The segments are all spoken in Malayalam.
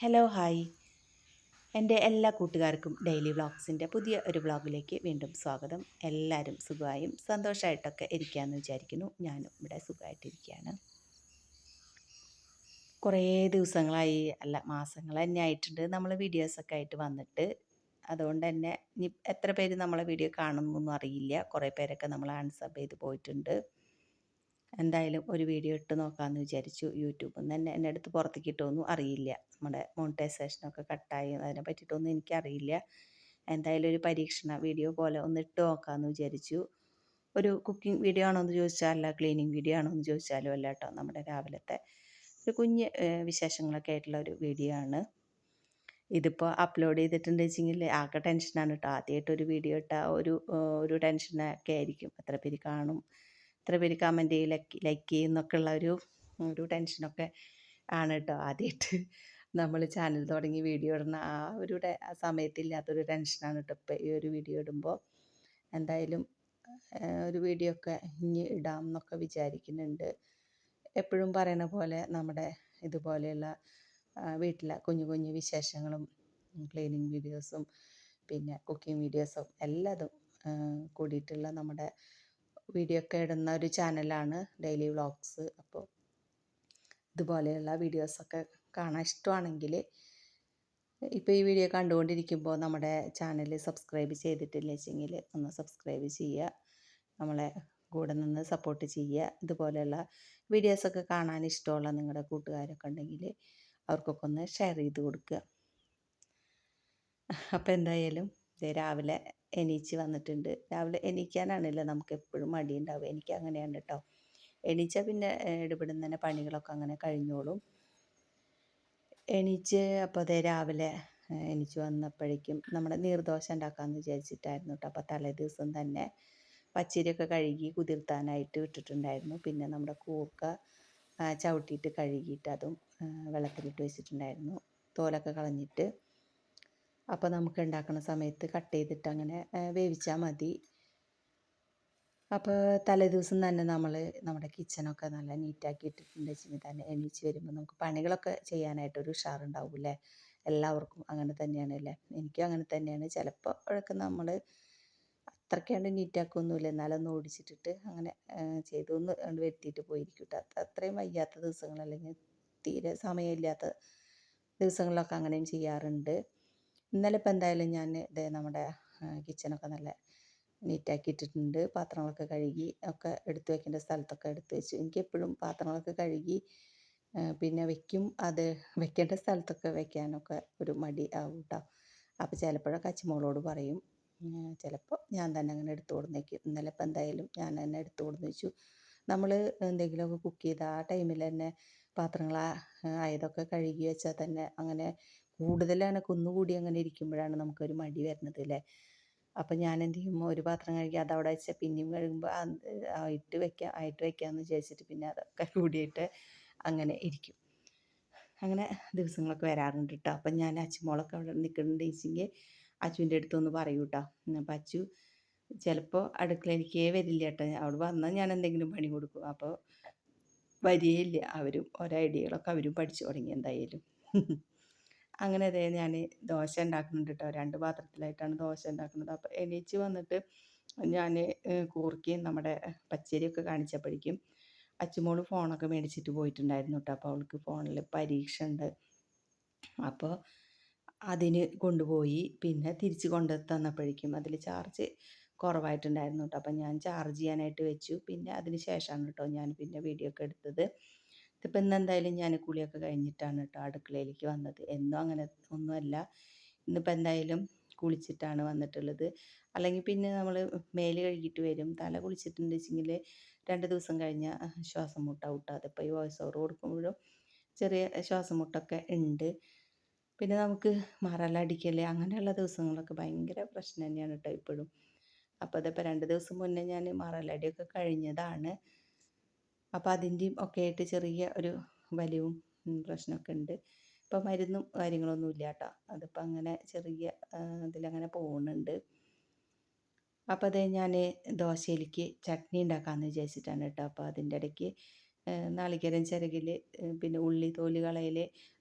Hello hi. എൻ്റെ എല്ലാ കൂട്ടുകാർക്കും ഡെയിലി വ്ളോഗ്സിൻ്റെ പുതിയ ഒരു വ്ളോഗിലേക്ക് വീണ്ടും സ്വാഗതം. എല്ലാവരും സുഖമായും സന്തോഷമായിട്ടൊക്കെ ഇരിക്കുകയെന്ന് വിചാരിക്കുന്നു. ഞാനും ഇവിടെ സുഖമായിട്ടിരിക്കുകയാണ്. കുറേ ദിവസങ്ങളായി, അല്ല മാസങ്ങൾ തന്നെ ആയിട്ടുണ്ട് നമ്മൾ വീഡിയോസൊക്കെ ആയിട്ട് വന്നിട്ട്. അതുകൊണ്ട് തന്നെ ഇനി എത്ര പേര് നമ്മളെ വീഡിയോ കാണുന്നൊന്നും അറിയില്ല. കുറേ പേരൊക്കെ നമ്മൾ അൺസബ് ചെയ്ത് പോയിട്ടുണ്ട്. എന്തായാലും ഒരു വീഡിയോ ഇട്ട് നോക്കാമെന്ന് വിചാരിച്ചു. യൂട്യൂബിൽ നിന്ന് തന്നെ എൻ്റെ അടുത്ത് പുറത്തേക്ക് ഇട്ടൊന്നും അറിയില്ല. നമ്മുടെ മോണിറ്റൈസേഷനൊക്കെ കട്ടായി അതിനെ പറ്റിയിട്ടൊന്നും എനിക്കറിയില്ല. എന്തായാലും ഒരു പരീക്ഷണ വീഡിയോ പോലെ ഒന്ന് ഇട്ട് നോക്കാമെന്ന് വിചാരിച്ചു. ഒരു കുക്കിംഗ് വീഡിയോ ആണോ എന്ന് ചോദിച്ചാൽ അല്ല, ക്ലീനിങ് വീഡിയോ ആണോ എന്ന് ചോദിച്ചാലും അല്ല കേട്ടോ. നമ്മുടെ രാവിലത്തെ ഒരു കുഞ്ഞ് വിശേഷങ്ങളൊക്കെ ആയിട്ടുള്ള ഒരു വീഡിയോ ആണ്. ഇതിപ്പോൾ അപ്ലോഡ് ചെയ്തിട്ടുണ്ടെന്ന് വെച്ചെങ്കിൽ ആകെ ടെൻഷനാണ് കേട്ടോ. ആദ്യമായിട്ടൊരു വീഡിയോ ഇട്ടാൽ ഒരു ടെൻഷനൊക്കെ ആയിരിക്കും. എത്ര പേര് കാണും, എത്ര പേര് കമൻറ്റ് ചെയ്യും, ലൈക്ക് ചെയ്യും എന്നൊക്കെ ഉള്ള ഒരു ടെൻഷനൊക്കെ ആണ് കേട്ടോ. ആദ്യമായിട്ട് നമ്മൾ ചാനൽ തുടങ്ങി വീഡിയോ ഇടുന്ന ആ സമയത്തില്ലാത്തൊരു ടെൻഷനാണ് കേട്ടോ ഇപ്പോൾ ഈ ഒരു വീഡിയോ ഇടുമ്പോൾ. എന്തായാലും ഒരു വീഡിയോ ഒക്കെ ഇനി ഇടാം എന്നൊക്കെ വിചാരിക്കുന്നുണ്ട്. എപ്പോഴും പറയണ പോലെ നമ്മുടെ ഇതുപോലെയുള്ള വീട്ടിലെ കുഞ്ഞു കുഞ്ഞു വിശേഷങ്ങളും ക്ലീനിങ് വീഡിയോസും പിന്നെ കുക്കിംഗ് വീഡിയോസും എല്ലാതും കൂടിയിട്ടുള്ള നമ്മുടെ വീഡിയോ ഒക്കെ ഇടുന്ന ഒരു ചാനലാണ് ഡെയിലി വ്ളോഗ്സ്. അപ്പോൾ ഇതുപോലെയുള്ള വീഡിയോസൊക്കെ കാണാൻ ഇഷ്ടമാണെങ്കിൽ ഇപ്പോൾ ഈ വീഡിയോ കണ്ടുകൊണ്ടിരിക്കുമ്പോൾ നമ്മുടെ ചാനൽ സബ്സ്ക്രൈബ് ചെയ്തിട്ടില്ല വെച്ചെങ്കിൽ ഒന്ന് സബ്സ്ക്രൈബ് ചെയ്യുക, നമ്മളെ കൂടെ നിന്ന് സപ്പോർട്ട് ചെയ്യുക. ഇതുപോലെയുള്ള വീഡിയോസൊക്കെ കാണാൻ ഇഷ്ടമുള്ള നിങ്ങളുടെ കൂട്ടുകാരൊക്കെ ഉണ്ടെങ്കിൽ അവർക്കൊക്കെ ഒന്ന് ഷെയർ ചെയ്ത് കൊടുക്കുക. അപ്പോൾ എന്തായാലും രാവിലെ എണീച്ച് വന്നിട്ടുണ്ട്. രാവിലെ എണീക്കാനാണല്ലോ നമുക്ക് എപ്പോഴും മടിയുണ്ടാവുക. എനിക്ക് അങ്ങനെയാണ് കേട്ടോ. എണീച്ചാൽ പിന്നെ ഇടപെടുന്ന തന്നെ പണികളൊക്കെ അങ്ങനെ കഴിഞ്ഞോളും. എണീച്ച് അപ്പോൾ രാവിലെ എണീച്ച് വന്നപ്പോഴേക്കും നമ്മുടെ നീർദോശ ഉണ്ടാക്കാമെന്ന് വിചാരിച്ചിട്ടായിരുന്നു കേട്ടോ. അപ്പോൾ തലേ ദിവസം തന്നെ പച്ചരിയൊക്കെ കഴുകി കുതിർത്താനായിട്ട് ഇട്ടിട്ടുണ്ടായിരുന്നു. പിന്നെ നമ്മുടെ കൂർക്ക ചവിട്ടിയിട്ട് കഴുകിയിട്ട് അതും വെള്ളത്തിലിട്ട് വെച്ചിട്ടുണ്ടായിരുന്നു, തോലൊക്കെ കളഞ്ഞിട്ട്. അപ്പോൾ നമുക്ക് ഉണ്ടാക്കുന്ന സമയത്ത് കട്ട് ചെയ്തിട്ട് അങ്ങനെ വേവിച്ചാൽ മതി. അപ്പോൾ തലേ ദിവസം തന്നെ നമ്മൾ നമ്മുടെ കിച്ചണൊക്കെ നല്ല നീറ്റാക്കി ഇട്ടിട്ടുണ്ട് വെച്ചെങ്കിൽ തന്നെ എണീച്ച് വരുമ്പോൾ നമുക്ക് പണികളൊക്കെ ചെയ്യാനായിട്ടൊരു ഉഷാറുണ്ടാവും അല്ലേ. എല്ലാവർക്കും അങ്ങനെ തന്നെയാണല്ലേ. എനിക്കും അങ്ങനെ തന്നെയാണ്. ചിലപ്പോൾ ഒക്കെ നമ്മൾ അത്രയ്ക്കാണ്ട് നീറ്റാക്കൊന്നുമില്ല, എന്നാലൊന്ന് ഓടിച്ചിട്ടിട്ട് അങ്ങനെ ചെയ്തൊന്ന് വരുത്തിയിട്ട് പോയിരിക്കും കേട്ടോ. അത്രയും വയ്യാത്ത ദിവസങ്ങൾ അല്ലെങ്കിൽ തീരെ സമയമില്ലാത്ത ദിവസങ്ങളിലൊക്കെ അങ്ങനെയും ചെയ്യാറുണ്ട്. ഇന്നലെ ഇപ്പോൾ എന്തായാലും ഞാൻ നമ്മുടെ കിച്ചണൊക്കെ നല്ല നീറ്റാക്കി ഇട്ടിട്ടുണ്ട്. പാത്രങ്ങളൊക്കെ കഴുകി ഒക്കെ എടുത്ത് വെക്കേണ്ട സ്ഥലത്തൊക്കെ എടുത്ത് വെച്ചു. എനിക്കെപ്പോഴും പാത്രങ്ങളൊക്കെ കഴുകി പിന്നെ വെക്കും, അത് വെക്കേണ്ട സ്ഥലത്തൊക്കെ വെക്കാനൊക്കെ ഒരു മടി ആവും കേട്ടോ. അപ്പോൾ ചിലപ്പോഴൊക്കെ അച്ചിമോളോട് പറയും, ചിലപ്പോൾ ഞാൻ തന്നെ അങ്ങനെ എടുത്തു കൊടുന്ന് വയ്ക്കും. ഇന്നലെ ഇപ്പോൾ എന്തായാലും ഞാൻ തന്നെ എടുത്തു കൊടുന്ന് വെച്ചു. നമ്മൾ എന്തെങ്കിലുമൊക്കെ കുക്ക് ചെയ്ത് ആ ടൈമിൽ തന്നെ പാത്രങ്ങൾ ആയതൊക്കെ കഴുകി വെച്ചാൽ തന്നെ അങ്ങനെ കൂടുതലാണ് കുന്നുകൂടി അങ്ങനെ ഇരിക്കുമ്പോഴാണ് നമുക്കൊരു മടി വരുന്നത് അല്ലേ. അപ്പം ഞാൻ എന്ത് ചെയ്യും, ഒരു പാത്രം കഴുകി അതവിടെ വെച്ചാൽ പിന്നെയും കഴുകുമ്പോൾ ആയിട്ട് വെക്കാമെന്ന് വിചാരിച്ചിട്ട് പിന്നെ അതൊക്കെ കൂടിയിട്ട് അങ്ങനെ ഇരിക്കും. അങ്ങനെ ദിവസങ്ങളൊക്കെ വരാറുണ്ട് കേട്ടോ. അപ്പം ഞാൻ അച്ചുമോളൊക്കെ അവിടെ നിൽക്കുന്നുണ്ട് വെച്ചെങ്കിൽ അച്ചുവിൻ്റെ അടുത്തൊന്ന് പറയൂ കേട്ടോ. അപ്പം അച്ചു ചിലപ്പോൾ അടുക്കളയിലേക്കേ വരില്ല കേട്ടോ. അവിടെ വന്നാൽ ഞാൻ എന്തെങ്കിലും പണി കൊടുക്കും. അപ്പോൾ വരികയില്ല. അവരും ഓരോ ഐഡിയകളൊക്കെ അവരും പഠിച്ചു തുടങ്ങി എന്തായാലും. അങ്ങനെ ഞാൻ ദോശ ഉണ്ടാക്കുന്നുണ്ട് കേട്ടോ. 2 പാത്രത്തിലായിട്ടാണ് ദോശ ഉണ്ടാക്കുന്നത്. അപ്പോൾ എണീച്ച് വന്നിട്ട് ഞാൻ കൂർക്കയും നമ്മുടെ പച്ചരിയൊക്കെ കാണിച്ചപ്പോഴേക്കും അച്ചുമോൾ ഫോണൊക്കെ മേടിച്ചിട്ട് പോയിട്ടുണ്ടായിരുന്നു കേട്ടോ. അപ്പോൾ അവൾക്ക് ഫോണിൽ പരീക്ഷ ഉണ്ട്. അപ്പോൾ അതിന് കൊണ്ടുപോയി. പിന്നെ തിരിച്ച് കൊണ്ട് തന്നപ്പോഴേക്കും അതിൽ ചാർജ് കുറവായിട്ടുണ്ടായിരുന്നു കേട്ടോ. അപ്പം ഞാൻ ചാർജ് ചെയ്യാനായിട്ട് വെച്ചു. പിന്നെ അതിന് ശേഷമാണ് കേട്ടോ ഞാൻ പിന്നെ വീഡിയോ ഒക്കെ എടുത്തത്. ഇതിപ്പോൾ ഇന്ന് എന്തായാലും ഞാൻ കുളിയൊക്കെ കഴിഞ്ഞിട്ടാണ് കേട്ടോ അടുക്കളയിലേക്ക് വന്നത്. എന്നും അങ്ങനെ ഒന്നുമല്ല. ഇന്നിപ്പോൾ എന്തായാലും കുളിച്ചിട്ടാണ് വന്നിട്ടുള്ളത്. അല്ലെങ്കിൽ പിന്നെ നമ്മൾ മേല് കഴുകിയിട്ട് വരും, തല കുളിച്ചിട്ടുണ്ട് വെച്ചെങ്കിൽ 2 ദിവസം കഴിഞ്ഞാൽ ശ്വാസം മുട്ടാവും കേട്ടോ. അതിപ്പോൾ ഈ വോയിസ് ഓവർ കൊടുക്കുമ്പോഴും ചെറിയ ശ്വാസം മുട്ടൊക്കെ ഉണ്ട്. പിന്നെ നമുക്ക് മറലടിക്കൽ അങ്ങനെയുള്ള ദിവസങ്ങളൊക്കെ ഭയങ്കര പ്രശ്നം തന്നെയാണ് കേട്ടോ ഇപ്പോഴും. അപ്പോൾ അതിപ്പോൾ 2 ദിവസം മുന്നേ ഞാൻ മറലടിയൊക്കെ കഴിഞ്ഞതാണ്. അപ്പോൾ അതിൻ്റെയും ഒക്കെ ആയിട്ട് ചെറിയ ഒരു വലിവും പ്രശ്നമൊക്കെ ഉണ്ട്. ഇപ്പോൾ മരുന്നും കാര്യങ്ങളൊന്നും ഇല്ല കേട്ടോ. അതിപ്പോൾ അങ്ങനെ ചെറിയ ഇതിലങ്ങനെ പോകുന്നുണ്ട്. അപ്പോൾ ഞാൻ ദോശയിലേക്ക് ചട്നി ഉണ്ടാക്കാമെന്ന് വിചാരിച്ചിട്ടാണ് കേട്ടോ. അപ്പോൾ അതിൻ്റെ ഇടയ്ക്ക് നാളികേരം ചിരകൽ, പിന്നെ ഉള്ളി തോല് കളയൽ,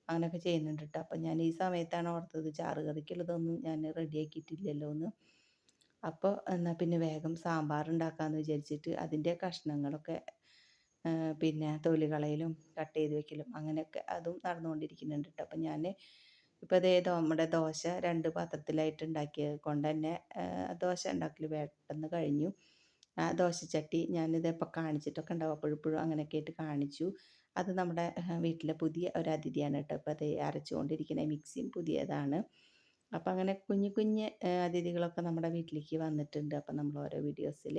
അങ്ങനെയൊക്കെ ചെയ്യുന്നുണ്ട് കേട്ടോ. അപ്പം ഞാൻ ഈ സമയത്താണ് ഓർത്തത് ചാറ് കറിക്കുള്ളതൊന്നും ഞാൻ റെഡിയാക്കിയിട്ടില്ലല്ലോ എന്ന്. അപ്പോൾ എന്നാൽ പിന്നെ വേഗം സാമ്പാർ ഉണ്ടാക്കാമെന്ന് വിചാരിച്ചിട്ട് അതിൻ്റെ കഷ്ണങ്ങളൊക്കെ പിന്നെ തൊലി കളയലും കട്ട് ചെയ്ത് വെക്കലും അങ്ങനെയൊക്കെ അതും നടന്നുകൊണ്ടിരിക്കുന്നുണ്ട് കേട്ടോ. അപ്പം ഞാൻ ഇപ്പോൾ അതേ നമ്മുടെ ദോശ 2 പാത്രത്തിലായിട്ട് ഉണ്ടാക്കിയത് കൊണ്ട് തന്നെ ദോശ ഉണ്ടാക്കൽ പെട്ടെന്ന് കഴിഞ്ഞു. ദോശച്ചട്ടി ഞാനിതിപ്പോൾ കാണിച്ചിട്ടൊക്കെ ഉണ്ടാവും, അപ്പോഴും അങ്ങനെയൊക്കെ ആയിട്ട് കാണിച്ചു. അത് നമ്മുടെ വീട്ടിലെ പുതിയ ഒരു അതിഥിയാണ് കേട്ടോ. ഇപ്പോൾ അത് അരച്ചുകൊണ്ടിരിക്കുന്ന മിക്സിയും പുതിയതാണ്. അപ്പം അങ്ങനെ കുഞ്ഞു കുഞ്ഞ് അതിഥികളൊക്കെ നമ്മുടെ വീട്ടിലേക്ക് വന്നിട്ടുണ്ട്. അപ്പം നമ്മൾ ഓരോ വീഡിയോസിൽ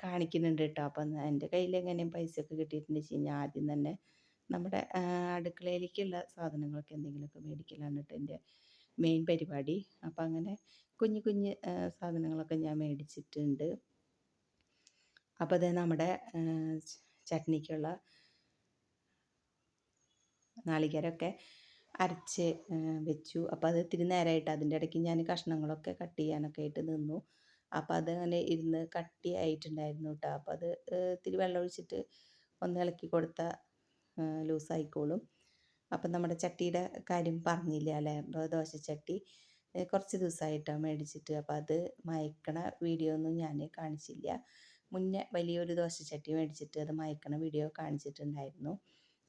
കാണിക്കുന്നുണ്ട് കേട്ടോ. അപ്പം എൻ്റെ കയ്യിൽ എങ്ങനെയും പൈസയൊക്കെ കിട്ടിയിട്ടുണ്ടെന്ന് വെച്ച് കഴിഞ്ഞാൽ ആദ്യം തന്നെ നമ്മുടെ അടുക്കളയിലേക്കുള്ള സാധനങ്ങളൊക്കെ എന്തെങ്കിലുമൊക്കെ മേടിക്കലാണ് കേട്ടോ എൻ്റെ മെയിൻ പരിപാടി. അപ്പം അങ്ങനെ കുഞ്ഞു കുഞ്ഞ് സാധനങ്ങളൊക്കെ ഞാൻ മേടിച്ചിട്ടുണ്ട്. അപ്പോൾ അത് നമ്മുടെ ചട്നിക്കുള്ള നാളികേരമൊക്കെ അരച്ച് വെച്ചു. അപ്പോൾ അത് ഇത്തിരി നേരമായിട്ട് അതിൻ്റെ ഇടയ്ക്ക് ഞാൻ കഷ്ണങ്ങളൊക്കെ കട്ട് ചെയ്യാനൊക്കെ ആയിട്ട് നിന്നു. അപ്പോൾ അതങ്ങനെ ഇരുന്ന് കട്ടിയായിട്ടുണ്ടായിരുന്നു കേട്ടോ. അപ്പോൾ അത് ഇത്തിരി വെള്ളം ഒഴിച്ചിട്ട് ഒന്ന് ഇളക്കി കൊടുത്താൽ ലൂസായിക്കോളും. അപ്പം നമ്മുടെ ചട്ടിയുടെ കാര്യം പറഞ്ഞില്ല അല്ലേ, ദോശച്ചട്ടി കുറച്ച് ദിവസമായിട്ടാണ് മേടിച്ചിട്ട്. അപ്പോൾ അത് മയക്കണ വീഡിയോ ഒന്നും ഞാൻ കാണിച്ചില്ല. മുന്നേ വലിയൊരു ദോശച്ചട്ടി മേടിച്ചിട്ട് അത് മയക്കണ വീഡിയോ കാണിച്ചിട്ടുണ്ടായിരുന്നു.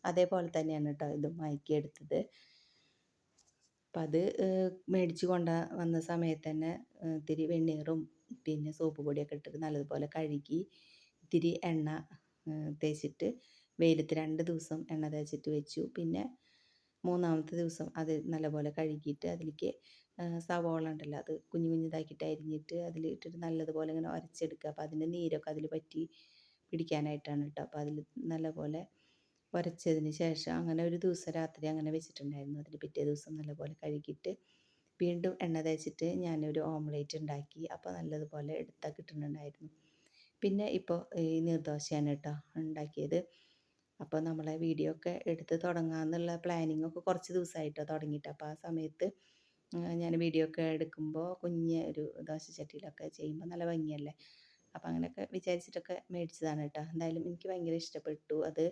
അതേപോലെ തന്നെയാണ് കേട്ടോ ഇത് മയക്കിയെടുത്തത്. അപ്പം അത് മേടിച്ച് വന്ന സമയത്ത് തന്നെ ഇത്തിരി വെണ്ണീറും പിന്നെ സോപ്പ് പൊടിയൊക്കെ ഇട്ടിട്ട് നല്ലതുപോലെ കഴുകി ഇത്തിരി എണ്ണ തേച്ചിട്ട് വെയിലത്ത് 2 ദിവസം എണ്ണ തേച്ചിട്ട് വെച്ചു. പിന്നെ 3-ാമത്തെ ദിവസം അത് നല്ലപോലെ കഴുകിയിട്ട് അതിലേക്ക് സവോള ഉണ്ടല്ലോ, അത് കുഞ്ഞു കുഞ്ഞിതാക്കിയിട്ട് അരിഞ്ഞിട്ട് അതിലിട്ടിട്ട് നല്ലതുപോലെ ഇങ്ങനെ ഉരച്ചെടുക്കുക. അപ്പോൾ അതിൻ്റെ നീരൊക്കെ അതിൽ പറ്റി പിടിക്കാനായിട്ടാണ് കേട്ടോ. അപ്പോൾ അതിൽ നല്ലപോലെ ഉരച്ചതിന് ശേഷം അങ്ങനെ ഒരു ദിവസം രാത്രി അങ്ങനെ വെച്ചിട്ടുണ്ടായിരുന്നു. അതിന് പിറ്റേ ദിവസം നല്ലപോലെ കഴുകിയിട്ട് വീണ്ടും എണ്ണ തേച്ചിട്ട് ഞാനൊരു ഓംലേറ്റ് ഉണ്ടാക്കി. അപ്പോൾ നല്ലതുപോലെ എടുത്താൽ കിട്ടുന്നുണ്ടായിരുന്നു. പിന്നെ ഇപ്പോൾ ഈ നീർദോശയാണ് കേട്ടോ ഉണ്ടാക്കിയത്. അപ്പോൾ നമ്മളെ വീഡിയോ ഒക്കെ എടുത്ത് തുടങ്ങാമെന്നുള്ള പ്ലാനിങ് ഒക്കെ കുറച്ച് ദിവസമായിട്ടോ തുടങ്ങിയിട്ട്. അപ്പോൾ ആ സമയത്ത് ഞാൻ വീഡിയോ ഒക്കെ എടുക്കുമ്പോൾ കുഞ്ഞ് ഒരു ദോശച്ചട്ടിയിലൊക്കെ ചെയ്യുമ്പോൾ നല്ല ഭംഗിയല്ലേ. അപ്പോൾ അങ്ങനെയൊക്കെ വിചാരിച്ചിട്ടൊക്കെ മേടിച്ചതാണ് കേട്ടോ. എന്തായാലും എനിക്ക് ഭയങ്കര ഇഷ്ടപ്പെട്ടു. അത്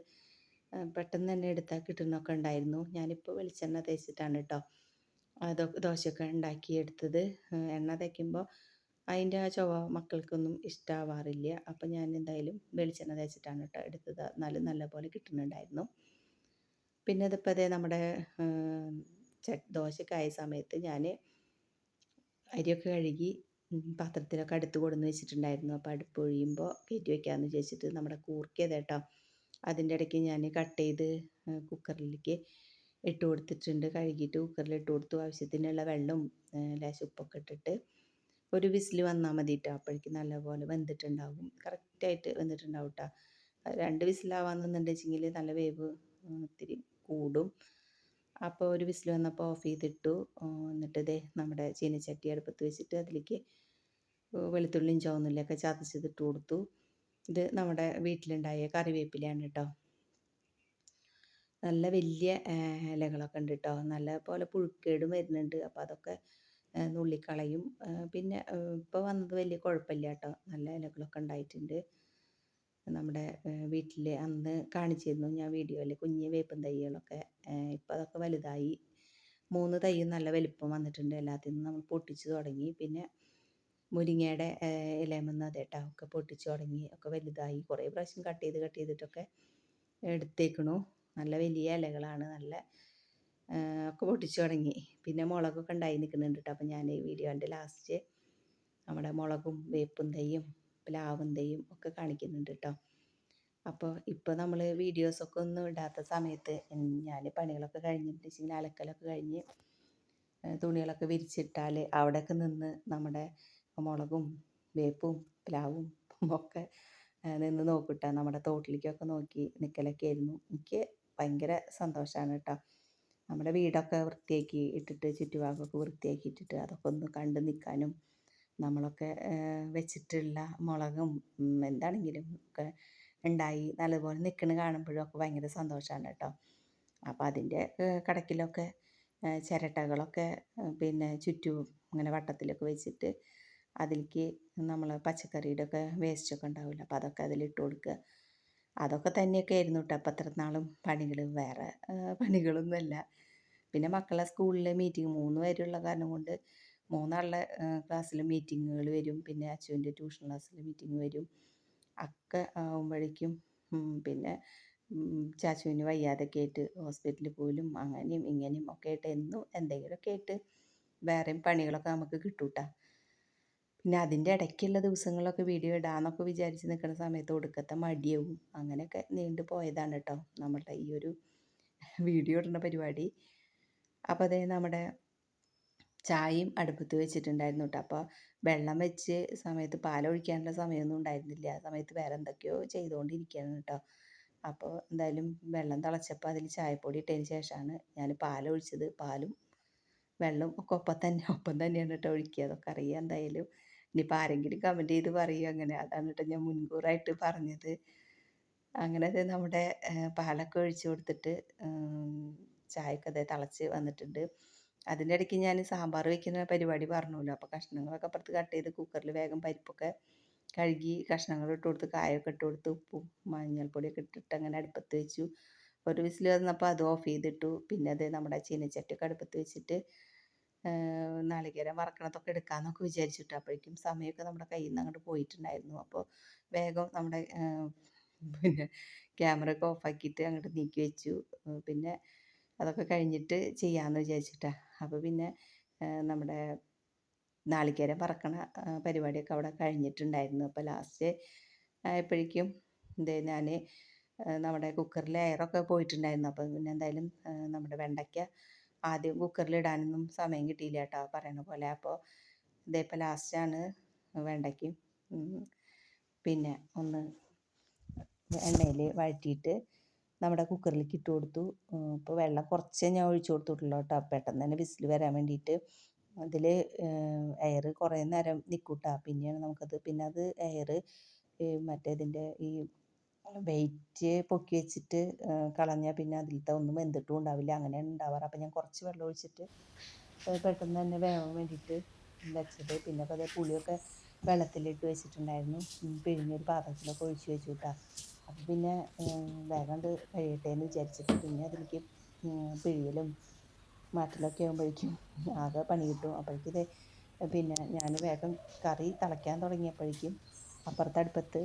പെട്ടെന്ന് തന്നെ എടുത്താൽ കിട്ടുന്നൊക്കെ ഉണ്ടായിരുന്നു. ഞാനിപ്പോൾ വെളിച്ചെണ്ണ തേച്ചിട്ടാണ് കേട്ടോ ദോശയൊക്കെ ഉണ്ടാക്കിയെടുത്തത്. എണ്ണ തേക്കുമ്പോൾ അതിൻ്റെ ആ ചുവ മക്കൾക്കൊന്നും ഇഷ്ടമാവാറില്ല. അപ്പം ഞാൻ എന്തായാലും വെളിച്ചെണ്ണ തേച്ചിട്ടാണ് കേട്ടോ എടുത്തത്. എന്നാലും നല്ലപോലെ കിട്ടുന്നുണ്ടായിരുന്നു. പിന്നെ ഇതിപ്പോൾ അതേ നമ്മുടെ ദോശക്കായ സമയത്ത് ഞാൻ അരിയൊക്കെ കഴുകി പാത്രത്തിലൊക്കെ അടുത്ത് കൊടുന്ന് വെച്ചിട്ടുണ്ടായിരുന്നു. അപ്പോൾ അടുപ്പ് ഒഴിയുമ്പോൾ കയറ്റി വയ്ക്കാമെന്ന് വിചാരിച്ചിട്ട് നമ്മുടെ കൂർക്കയത് കേട്ടോ. അതിൻ്റെ ഇടയ്ക്ക് ഞാൻ കട്ട് ചെയ്ത് കുക്കറിലേക്ക് ഇട്ട് കൊടുത്തിട്ടുണ്ട്. കഴുകിയിട്ട് കുക്കറിൽ ഇട്ട് കൊടുത്തു. ആവശ്യത്തിനുള്ള വെള്ളവും ലേശം ഉപ്പൊക്കെ ഇട്ടിട്ട് ഒരു വിസിൽ വന്നാൽ മതി കേട്ടോ. അപ്പോഴേക്കും നല്ലപോലെ വെന്തിട്ടുണ്ടാകും, കറക്റ്റായിട്ട് വെന്തിട്ടുണ്ടാവും കേട്ടോ. 2 വിസിലാവാന്നുണ്ടെങ്കിൽ നല്ല വേവ് ഇത്തിരി കൂടും. അപ്പോൾ ഒരു വിസിൽ വന്നപ്പോൾ ഓഫ് ചെയ്തിട്ടു. എന്നിട്ട് ഇതേ നമ്മുടെ ചീനച്ചട്ടി അടുപ്പത്ത് വെച്ചിട്ട് അതിലേക്ക് വെളുത്തുള്ളിയും ചുവന്നുള്ളിയൊക്കെ ചതച്ചതിട്ട് കൊടുത്തു. ഇത് നമ്മുടെ വീട്ടിലുണ്ടായ കറിവേപ്പിലയാണ് കേട്ടോ. നല്ല വലിയ ഇലകളൊക്കെ ഉണ്ട് കേട്ടോ. നല്ല പോലെ പുഴുക്കേടും വരുന്നുണ്ട്. അപ്പോൾ അതൊക്കെ നുള്ളിക്കളയും. പിന്നെ ഇപ്പോൾ വന്നത് വലിയ കുഴപ്പമില്ല കേട്ടോ. നല്ല ഇലകളൊക്കെ ഉണ്ടായിട്ടുണ്ട്. നമ്മുടെ വീട്ടിൽ അന്ന് കാണിച്ചിരുന്നു ഞാൻ വീഡിയോയിൽ കുഞ്ഞ് വേപ്പും തൈകളൊക്കെ. ഇപ്പോൾ അതൊക്കെ വലുതായി. 3 തൈയും നല്ല വലിപ്പം വന്നിട്ടുണ്ട്. എല്ലാത്തിൽ നിന്നും നമ്മൾ പൊട്ടിച്ച് തുടങ്ങി. പിന്നെ മുരിങ്ങയുടെ ഇലമെന്ന് അതെ കേട്ടോ ഒക്കെ പൊട്ടിച്ച് തുടങ്ങി, ഒക്കെ വലുതായി. കുറേ പ്രാവശ്യം കട്ട് ചെയ്തിട്ടൊക്കെ എടുത്തേക്കണു. നല്ല വലിയ ഇലകളാണ്. നല്ല ഒക്കെ പൊട്ടിച്ച് തുടങ്ങി. പിന്നെ മുളകൊക്കെ ഉണ്ടായി നിൽക്കുന്നുണ്ട് കേട്ടോ. അപ്പോൾ ഞാൻ ഈ വീഡിയോൻ്റെ ലാസ്റ്റ് നമ്മുടെ മുളകും വേപ്പും തൈയും പ്ലാവും തൈയും ഒക്കെ കാണിക്കുന്നുണ്ട് കേട്ടോ. അപ്പോൾ ഇപ്പോൾ നമ്മൾ വീഡിയോസൊക്കെ ഒന്നും ഇടാത്ത സമയത്ത് ഞാൻ പണികളൊക്കെ കഴിഞ്ഞിട്ട് അലക്കലൊക്കെ കഴിഞ്ഞ് തുണികളൊക്കെ വിരിച്ചിട്ടാൽ അവിടെയൊക്കെ നിന്ന് നമ്മുടെ മുളകും വേപ്പും പ്ലാവും ഒക്കെ നിന്ന് നോക്കിട്ടാ. നമ്മുടെ തോട്ടിലേക്കൊക്കെ നോക്കി നിൽക്കലൊക്കെ ആയിരുന്നു. എനിക്ക് ഭയങ്കര സന്തോഷമാണ് കേട്ടോ. നമ്മുടെ വീടൊക്കെ വൃത്തിയാക്കി ഇട്ടിട്ട് ചുറ്റുഭാഗമൊക്കെ വൃത്തിയാക്കി ഇട്ടിട്ട് അതൊക്കെ ഒന്ന് കണ്ട് നിൽക്കാനും നമ്മളൊക്കെ വെച്ചിട്ടുള്ള മുളകും എന്താണെങ്കിലും ഒക്കെ ഉണ്ടായി നല്ലപോലെ നിൽക്കണ കാണുമ്പോഴും ഒക്കെ ഭയങ്കര സന്തോഷമാണ് കേട്ടോ. അപ്പോൾ അതിൻ്റെ കടക്കിലൊക്കെ ചിരട്ടകളൊക്കെ പിന്നെ ചുറ്റും ഇങ്ങനെ വട്ടത്തിലൊക്കെ വെച്ചിട്ട് അതിലേക്ക് നമ്മൾ പച്ചക്കറിയുടെ ഒക്കെ വേസ്റ്റൊക്കെ ഉണ്ടാവില്ല, അപ്പോൾ അതൊക്കെ അതിലിട്ട് കൊടുക്കുക. അതൊക്കെ തന്നെയൊക്കെ ആയിരുന്നു കേട്ടോ. അപ്പം അത്ര നാളും പണികൾ, വേറെ പണികളൊന്നുമല്ല. പിന്നെ മക്കളെ സ്കൂളിൽ മീറ്റിംഗ് 3 പേരുള്ള കാരണം കൊണ്ട് 3 ആളുടെ ക്ലാസ്സിൽ മീറ്റിങ്ങുകൾ വരും. പിന്നെ അച്ചുവിൻ്റെ ട്യൂഷൻ ക്ലാസ്സിൽ മീറ്റിംഗ് വരും. ഒക്കെ ആകുമ്പോഴേക്കും പിന്നെ ചാച്ചുവിന് വയ്യാതൊക്കെ ആയിട്ട് ഹോസ്പിറ്റലിൽ പോലും അങ്ങനെയും ഇങ്ങനെയും ഒക്കെ ആയിട്ട് എന്നും എന്തെങ്കിലുമൊക്കെ ആയിട്ട് വേറെയും പണികളൊക്കെ നമുക്ക് കിട്ടൂട്ടാ. പിന്നെ അതിൻ്റെ ഇടയ്ക്കുള്ള ദിവസങ്ങളിലൊക്കെ വീഡിയോ ഇടാമെന്നൊക്കെ വിചാരിച്ച് നിൽക്കുന്ന സമയത്ത് ഒടുക്കത്തെ മടിയാവും. അങ്ങനെയൊക്കെ നീണ്ടു പോയതാണ് കേട്ടോ നമ്മളുടെ ഈ ഒരു വീഡിയോ ഇടുന്ന പരിപാടി. അപ്പോൾ അതേ നമ്മുടെ ചായയും അടുപ്പത്ത് വെച്ചിട്ടുണ്ടായിരുന്നു കേട്ടോ. അപ്പോൾ വെള്ളം വെച്ച് സമയത്ത് പാലൊഴിക്കാനുള്ള സമയമൊന്നും ഉണ്ടായിരുന്നില്ല. ആ സമയത്ത് വേറെ എന്തൊക്കെയോ ചെയ്തുകൊണ്ടിരിക്കുകയാണ് കേട്ടോ. അപ്പോൾ എന്തായാലും വെള്ളം തിളച്ചപ്പോൾ അതിൽ ചായപ്പൊടി ഇട്ടതിന് ശേഷമാണ് ഞാൻ പാലൊഴിച്ചത്. പാലും വെള്ളം ഒക്കെ ഒപ്പം തന്നെയാണ് കേട്ടോ ഒഴിക്കുക. അതൊക്കെ അറിയാം എന്തായാലും. ഇനിയിപ്പോൾ ആരെങ്കിലും കമൻറ്റ് ചെയ്ത് പറയും അങ്ങനെ. അതാണ് കേട്ടോ ഞാൻ മുൻകൂറായിട്ട് പറഞ്ഞത്. അങ്ങനെ നമ്മുടെ പാലൊക്കെ ഒഴിച്ച് കൊടുത്തിട്ട് ചായയൊക്കെ അതേ തിളച്ച് വന്നിട്ടുണ്ട്. അതിൻ്റെ ഇടയ്ക്ക് ഞാൻ സാമ്പാർ വയ്ക്കുന്ന പരിപാടി പറഞ്ഞല്ലോ. അപ്പോൾ കഷ്ണങ്ങളൊക്കെ അപ്പുറത്ത് കട്ട് ചെയ്ത് കുക്കറിൽ വേഗം പരിപ്പൊക്കെ കഴുകി കഷ്ണങ്ങൾ ഇട്ട് കൊടുത്ത് കായൊക്കെ ഇട്ട് കൊടുത്ത് ഉപ്പും മഞ്ഞൾപ്പൊടിയൊക്കെ ഇട്ടിട്ട് അങ്ങനെ അടുപ്പത്ത് വെച്ചു. ഒരു വിസിൽ വന്നപ്പോൾ അത് ഓഫ് ചെയ്തിട്ടു. പിന്നെ അത് നമ്മുടെ ചീനച്ചട്ടിയൊക്കെ അടുപ്പത്ത് വെച്ചിട്ട് നാളികേരം വറക്കണതൊക്കെ എടുക്കാമെന്നൊക്കെ വിചാരിച്ചിട്ട് അപ്പോഴേക്കും സമയമൊക്കെ നമ്മുടെ കയ്യിൽ നിന്ന് അങ്ങോട്ട് പോയിട്ടുണ്ടായിരുന്നു. അപ്പോൾ വേഗം നമ്മുടെ പിന്നെ ക്യാമറയൊക്കെ ഓഫാക്കിയിട്ട് അങ്ങോട്ട് നീക്കി വെച്ചു. പിന്നെ അതൊക്കെ കഴിഞ്ഞിട്ട് ചെയ്യാമെന്ന് വിചാരിച്ചിട്ടാണ്. അപ്പോൾ പിന്നെ നമ്മുടെ നാളികേരം വറക്കണ പരിപാടിയൊക്കെ അവിടെ കഴിഞ്ഞിട്ടുണ്ടായിരുന്നു. അപ്പോൾ ലാസ്റ്റ് ആയപ്പോഴേക്കും ഞാൻ നമ്മുടെ കുക്കറിൽ എയറൊക്കെ പോയിട്ടുണ്ടായിരുന്നു. അപ്പോൾ പിന്നെ എന്തായാലും നമ്മുടെ വെണ്ടയ്ക്ക ആദ്യം കുക്കറിലിടാനൊന്നും സമയം കിട്ടിയില്ല കേട്ടോ പറയണ പോലെ. അപ്പോൾ ഇതേപ്പോൾ ലാസ്റ്റാണ് വെണ്ടയ്ക്കും പിന്നെ ഒന്ന് എണ്ണയിൽ വഴറ്റിയിട്ട് നമ്മുടെ കുക്കറിലേക്ക് ഇട്ട് കൊടുത്തു. ഇപ്പോൾ വെള്ളം കുറച്ചേ ഞാൻ ഒഴിച്ചു കൊടുത്തിട്ടുള്ളൂ കേട്ടോ, പെട്ടെന്ന് തന്നെ വിസിൽ വരാൻ വേണ്ടിയിട്ട്. അതിൽ എയർ കുറേ നേരം നിൽക്കൂട്ടാ. പിന്നെയാണ് നമുക്കത് പിന്നെ അത് എയർ മറ്റേതിൻ്റെ ഈ വെയിറ്റ് പൊക്കി വെച്ചിട്ട് കളഞ്ഞാൽ പിന്നെ അതിലത്തെ ഒന്നും വെന്തിട്ടും ഉണ്ടാവില്ല. അങ്ങനെയാണ് ഉണ്ടാവാറ്. അപ്പോൾ ഞാൻ കുറച്ച് വെള്ളം ഒഴിച്ചിട്ട് പെട്ടെന്ന് തന്നെ വേവാൻ വേണ്ടിയിട്ട് വെച്ചത്. പിന്നെ അപ്പോൾ അതേ പുളിയൊക്കെ വെള്ളത്തിലിട്ട് വെച്ചിട്ടുണ്ടായിരുന്നു. പിഴിഞ്ഞൊരു പാത്രത്തിലൊക്കെ ഒഴിച്ച് വെച്ചു കേട്ടോ. അപ്പോൾ പിന്നെ വേഗം കഴിയട്ടെ എന്ന് വിചാരിച്ചിട്ട് പിന്നെ അതിലേക്ക് പിഴിയലും മാറ്റലൊക്കെ ആകുമ്പോഴേക്കും ആകെ പണി കിട്ടും. അപ്പോഴേക്കിത് പിന്നെ ഞാൻ വേഗം കറി തിളയ്ക്കാൻ തുടങ്ങിയപ്പോഴേക്കും അപ്പുറത്തെ അടുപ്പത്ത്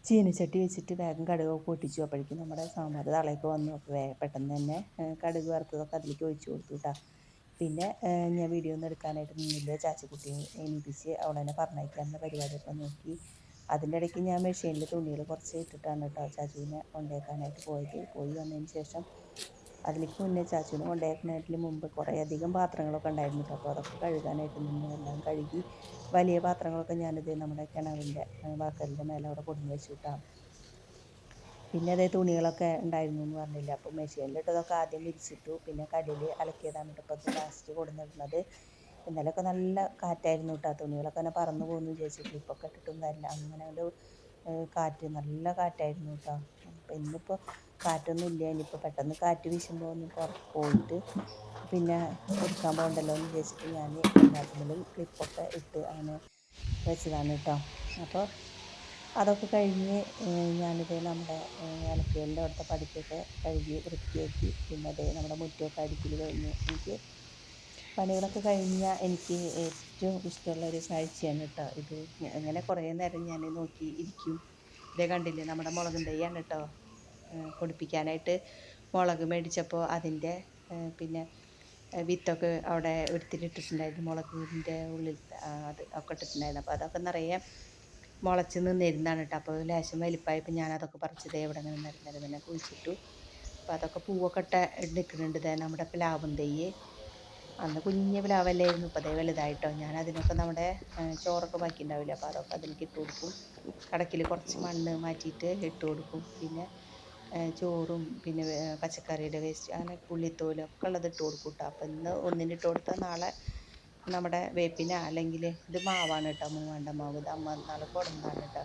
ചീനച്ചട്ടി വെച്ചിട്ട് വേഗം കടുകൊക്കെ പൊട്ടിച്ചു. അപ്പോഴേക്കും നമ്മുടെ സാമ്പാർ തളയൊക്കെ വന്നു. അപ്പോൾ പെട്ടെന്ന് തന്നെ കടുക് വറുത്തതൊക്കെ അതിലേക്ക് ഒഴിച്ചു കൊടുത്തു കേട്ടോ. പിന്നെ ഞാൻ വീഡിയോ ഒന്നും എടുക്കാനായിട്ട് നിന്നില്ല. ചാച്ചിക്കുട്ടി എണീപ്പിച്ച് അവളെ തന്നെ പറഞ്ഞയക്കാനുള്ള പരിപാടിയൊക്കെ നോക്കി. അതിൻ്റെ ഇടയ്ക്ക് ഞാൻ മെഷീനിൽ തുണികൾ കുറച്ച് ഇട്ടിട്ടാണ് കേട്ടോ ചാച്ചുവിനെ കൊണ്ടുപോകാനായിട്ട് പോയത്. പോയി വന്നതിന് ശേഷം അതിലേക്ക് മുന്നേ ചാച്ചുവിനെ കൊണ്ടുപോകുന്നതിന് മുമ്പ് കുറേയധികം പാത്രങ്ങളൊക്കെ ഉണ്ടായിരുന്നു കേട്ടോ. അപ്പോൾ അതൊക്കെ കഴുകാനായിട്ട് നിന്ന് എല്ലാം കഴുകി വലിയ പാത്രങ്ങളൊക്കെ ഞാനിത് നമ്മുടെ കിണറിൻ്റെ വാക്കലിൻ്റെ മേലെ അവിടെ കൊണ്ടുവന്ന് വെച്ചു കേട്ടോ. പിന്നെ അതേ തുണികളൊക്കെ ഉണ്ടായിരുന്നു എന്ന് പറഞ്ഞില്ല. അപ്പോൾ മെഷീനിലിട്ടതൊക്കെ ആദ്യം വിരിച്ചിട്ടു. പിന്നെ കല്ലിൽ അലക്കിയതാണ് ഇപ്പോൾ ഇത് ലാസ്റ്റ് കൊണ്ടുവന്നിടുന്നത്. ഇന്നലെയൊക്കെ നല്ല കാറ്റായിരുന്നു കേട്ടോ. തുണികളൊക്കെ തന്നെ പറന്നു പോകുന്നു വിചാരിച്ചു ക്ലിപ്പൊക്കെ ഇട്ടിട്ടും കാര്യമില്ല. അങ്ങനെ ഒരു കാറ്റ് നല്ല കാറ്റായിരുന്നു കേട്ടോ. അപ്പോൾ ഇന്നിപ്പോൾ കാറ്റൊന്നും ഇല്ല. ഇനിയിപ്പോൾ പെട്ടെന്ന് കാറ്റ് വീശുമ്പോൾ ഒന്ന് പോയിട്ട് പിന്നെ എടുക്കാൻ പോകണ്ടല്ലോ എന്ന് വിചാരിച്ചിട്ട് ഞാൻ എല്ലാത്തിനും ക്ലിപ്പൊക്കെ ഇട്ട് അങ്ങനെ വെച്ചതാണ് കേട്ടോ. അപ്പോൾ അതൊക്കെ കഴിഞ്ഞ് ഞാനിത് നമ്മുടെ അലക്കുകലിൻ്റെ അവിടുത്തെ പടിക്കൊക്കെ കഴുകി വൃത്തിയാക്കി. പിന്നെ അതേ നമ്മുടെ മുറ്റമൊക്കെ അടിക്കൽ കഴിഞ്ഞു. എനിക്ക് പണികളൊക്കെ കഴിഞ്ഞാൽ എനിക്ക് ഏറ്റവും ഇഷ്ടമുള്ളൊരു കാഴ്ചയാണ് കേട്ടോ ഇത്. അങ്ങനെ കുറേ നേരം ഞാൻ നോക്കി ഇരിക്കും. ഇതേ കണ്ടില്ലേ നമ്മുടെ മുളകും തൈയാണ് കേട്ടോ. പൊടിപ്പിക്കാനായിട്ട് മുളക് മേടിച്ചപ്പോൾ അതിൻ്റെ പിന്നെ വിത്തൊക്കെ അവിടെ എടുത്തിട്ടിട്ടുണ്ടായിരുന്നു. മുളകിൻ്റെ ഉള്ളിൽ അത് ഒക്കെ ഇട്ടിട്ടുണ്ടായിരുന്നു. അപ്പോൾ അതൊക്കെ നിറയെ മുളച്ച് നിന്നിരുന്നാണ് കേട്ടോ. അപ്പോൾ ലേശം വലിപ്പമായപ്പോൾ ഞാനതൊക്കെ പറിച്ചത് എവിടെ നിന്നെ കുഴിച്ചിട്ടു. അപ്പോൾ അതൊക്കെ പൂവൊക്കെ നിൽക്കുന്നുണ്ട്. നമ്മുടെ പ്ലാവും തൈ അന്ന് കുഞ്ഞ് പ്ലാവല്ലായിരുന്നു. ഇപ്പോൾ അതേ വലുതായിട്ടോ. ഞാൻ അതിനൊക്കെ നമ്മുടെ ചോറൊക്കെ ബാക്കി ഉണ്ടാവില്ല. അപ്പോൾ അതൊക്കെ അതിലേക്ക് ഇട്ട് കൊടുക്കും. കടക്കിൽ കുറച്ച് മണ്ണ് മാറ്റിയിട്ട് ഇട്ട് കൊടുക്കും. പിന്നെ ചോറും പിന്നെ പച്ചക്കറിയുടെ വേസ്റ്റ് അങ്ങനെ ഉള്ളിത്തോലൊക്കെ ഉള്ളത് ഇട്ട് കൊടുക്കും കേട്ടോ. അപ്പോൾ ഇന്ന് ഒന്നിനിട്ട് കൊടുത്താൽ നാളെ നമ്മുടെ വേപ്പിന അല്ലെങ്കിൽ ഇത് മാവാണ് കേട്ടോ. മൂവാണ്ട മാവ്. ഇത് അമ്മ നാളെ കൊടുന്നതാണ് കേട്ടോ.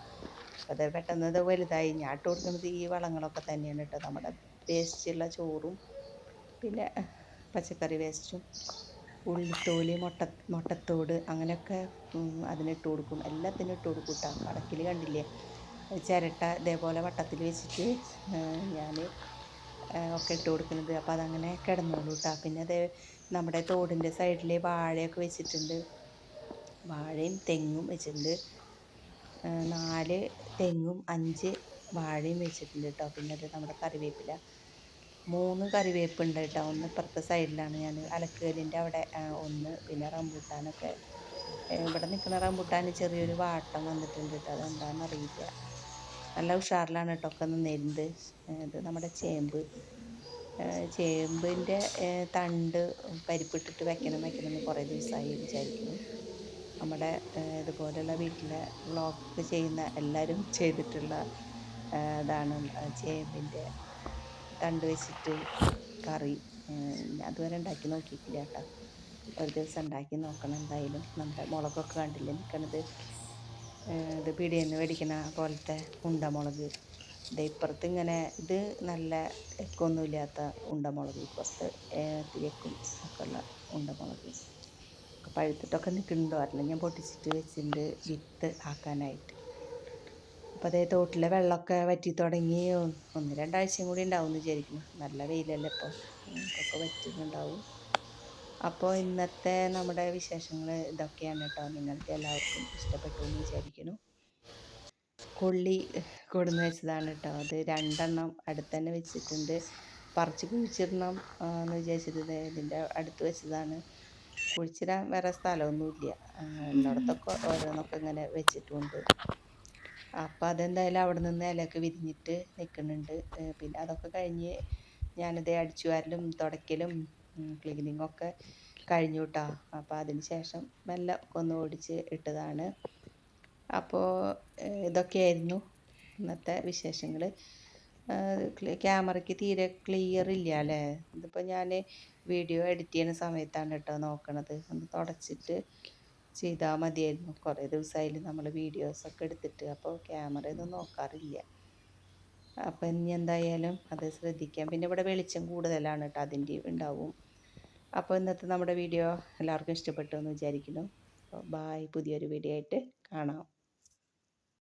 അപ്പോൾ അത് പെട്ടെന്ന് ഇത് വലുതായി. ഞാൻ ഇട്ട് കൊടുക്കുന്നത് ഈ വളങ്ങളൊക്കെ തന്നെയാണ് കേട്ടോ. നമ്മുടെ വേസ്റ്റുള്ള ചോറും പിന്നെ പച്ചക്കറി വേസ്റ്റും ഉള്ളിത്തോല് മുട്ടത്തോട് അങ്ങനെയൊക്കെ അതിനിട്ട് കൊടുക്കും. എല്ലാത്തിനും ഇട്ട് കൊടുക്കും കേട്ടോ. കടക്കിൽ കണ്ടില്ലേ ചിരട്ട ഇതേപോലെ വട്ടത്തിൽ വെച്ചിട്ട് ഞാൻ ഒക്കെ ഇട്ട് കൊടുക്കുന്നത്. അപ്പോൾ അതങ്ങനെ കിടന്നോളൂ കേട്ടോ. പിന്നെ അത് നമ്മുടെ തോടിൻ്റെ സൈഡിൽ വാഴയൊക്കെ വെച്ചിട്ടുണ്ട്. വാഴയും തെങ്ങും വെച്ചിട്ടുണ്ട്. 4 തെങ്ങും 5 വാഴയും വെച്ചിട്ടുണ്ട് കേട്ടോ. പിന്നെ അത് നമ്മുടെ കറിവേപ്പില 3 കറിവേപ്പുണ്ട് കേട്ടോ. ഒന്ന് ഇപ്പുറത്തെ സൈഡിലാണ്, ഞാൻ അലക്കുകല്ലിൻ്റെ അവിടെ ഒന്ന്. പിന്നെ റംബൂട്ടാനൊക്കെ ഇവിടെ നിൽക്കുന്ന റംബൂട്ടാന് ചെറിയൊരു വാട്ടം വന്നിട്ടുണ്ട് കേട്ടോ. അതെന്താണെന്നറിയില്ല. നല്ല ഉഷാറിലാണ് കേട്ടോ ഒക്കെ നിന്നിരുന്നത്. ഇത് നമ്മുടെ ചേമ്പിൻ്റെ തണ്ട് പരിപ്പിട്ടിട്ട് വെക്കണം എന്ന് കുറേ ദിവസമായി വിചാരിക്കുന്നു. നമ്മുടെ ഇതുപോലെയുള്ള വീട്ടിലെ വ്ളോഗ് ചെയ്യുന്ന എല്ലാവരും ചെയ്തിട്ടുള്ള ഇതാണ് ചേമ്പിൻ്റെ തണ്ട് വെച്ചിട്ട് കറി. അതുവരെ ഉണ്ടാക്കി നോക്കിയിട്ടില്ല കേട്ടോ. ഒരു ദിവസം ഉണ്ടാക്കി നോക്കണം എന്തായാലും. നമ്മുടെ മുളകൊക്കെ കണ്ടില്ലേ നിൽക്കണത്, ഇത് പീടികയിൽ നിന്ന് മേടിക്കുന്ന പോലത്തെ ഉണ്ടമുളക്. ഇത് ഇപ്പുറത്ത് ഇങ്ങനെ ഇത് നല്ല എക്കൊന്നുമില്ലാത്ത ഉണ്ടമുളക്, ഇപ്പുറത്ത് ഇത്തിരി എക്കും ഒക്കെ ഉള്ള ഉണ്ടമുളക് പഴുത്തിട്ടൊക്കെ നിൽക്കുന്നുണ്ടോ അറിയില്ല. ഞാൻ പൊട്ടിച്ചിട്ട് വെച്ചിട്ടുണ്ട് വിത്ത് ആക്കാനായിട്ട്. അപ്പോൾ അതേ തോട്ടിലെ വെള്ളമൊക്കെ വറ്റി തുടങ്ങി. 1-2 ആഴ്ചയും കൂടി ഉണ്ടാവും എന്ന് വിചാരിക്കുന്നു. നല്ല വെയിലല്ലേ ഇപ്പോൾ, ഒക്കെ വറ്റുന്നുണ്ടാവും. അപ്പോൾ ഇന്നത്തെ നമ്മുടെ വിശേഷങ്ങൾ ഇതൊക്കെയാണ് കേട്ടോ. നിങ്ങൾക്ക് എല്ലാവർക്കും ഇഷ്ടപ്പെട്ടു എന്ന് വിചാരിക്കുന്നു. കൊള്ളി കൊടുന്ന് വെച്ചതാണ് കേട്ടോ. അത് 2 എണ്ണം അടുത്ത് തന്നെ വെച്ചിട്ടുണ്ട്. പറിച്ച് കുഴിച്ചിടണം എന്ന് വിചാരിച്ചിട്ട് ഇതിൻ്റെ അടുത്ത് വെച്ചതാണ്. കുഴിച്ചിടാൻ വേറെ സ്ഥലമൊന്നുമില്ല. ഉള്ളിടത്തൊക്കെ ഓരോന്നൊക്കെ ഇങ്ങനെ വെച്ചിട്ടുണ്ട്. അപ്പോൾ അതെന്തായാലും അവിടെ നിന്ന് ഇലയൊക്കെ വിരിഞ്ഞിട്ട് നിൽക്കുന്നുണ്ട്. പിന്നെ അതൊക്കെ കഴിഞ്ഞ് ഞാനിത് അടിച്ചു വാരലും തുടയ്ക്കലും ക്ലീനിങ്ങൊക്കെ കഴിഞ്ഞു കേട്ടോ. അപ്പോൾ അതിന് ശേഷം മെല്ലെ ഒന്ന് ഓടിച്ച് ഇട്ടതാണ്. അപ്പോൾ ഇതൊക്കെയായിരുന്നു ഇന്നത്തെ വിശേഷങ്ങൾ. ക്യാമറയ്ക്ക് തീരെ ക്ലിയർ ഇല്ല അല്ലേ. ഇതിപ്പോൾ ഞാൻ വീഡിയോ എഡിറ്റ് ചെയ്യുന്ന സമയത്താണ് കേട്ടോ നോക്കണത്. ഒന്ന് തുടച്ചിട്ട് ചെയ്താൽ മതിയായിരുന്നു. കുറേ ദിവസമായാലും നമ്മൾ വീഡിയോസൊക്കെ എടുത്തിട്ട്, അപ്പോൾ ക്യാമറയൊന്നും നോക്കാറില്ല. അപ്പോൾ ഇനി എന്തായാലും അത് ശ്രദ്ധിക്കാം. പിന്നെ ഇവിടെ വെളിച്ചം കൂടുതലാണ് കേട്ടോ, അതിൻ്റെ ഉണ്ടാവും. അപ്പോൾ ഇന്നത്തെ നമ്മുടെ വീഡിയോ എല്ലാവർക്കും ഇഷ്ടപ്പെട്ടു എന്ന് വിചാരിക്കുന്നു. അപ്പോൾ ബായ്, പുതിയൊരു വീഡിയോ ആയിട്ട് കാണാം.